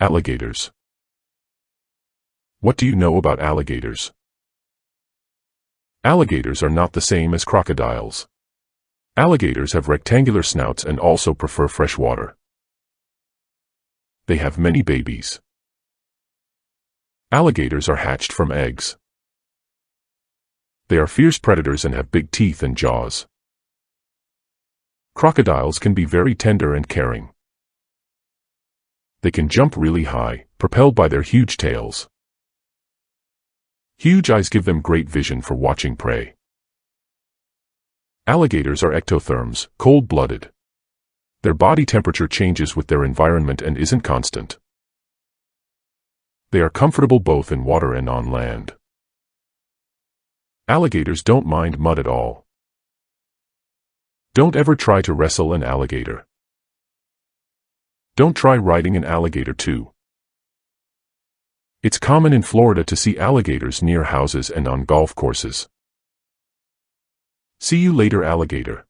Alligators. What do you know about alligators? Alligators are not the same as crocodiles. Alligators have rectangular snouts and also prefer fresh water. They have many babies. Alligators are hatched from eggs. They are fierce predators and have big teeth and jaws. Crocodiles can be very tender and caring. They can jump really high, propelled by their huge tails. Huge eyes give them great vision for watching prey. Alligators are ectotherms, cold-blooded. Their body temperature changes with their environment and isn't constant. They are comfortable both in water and on land. Alligators don't mind mud at all. Don't ever try to wrestle an alligator. Don't try riding an alligator too. It's common in Florida to see alligators near houses and on golf courses. See you later, alligator.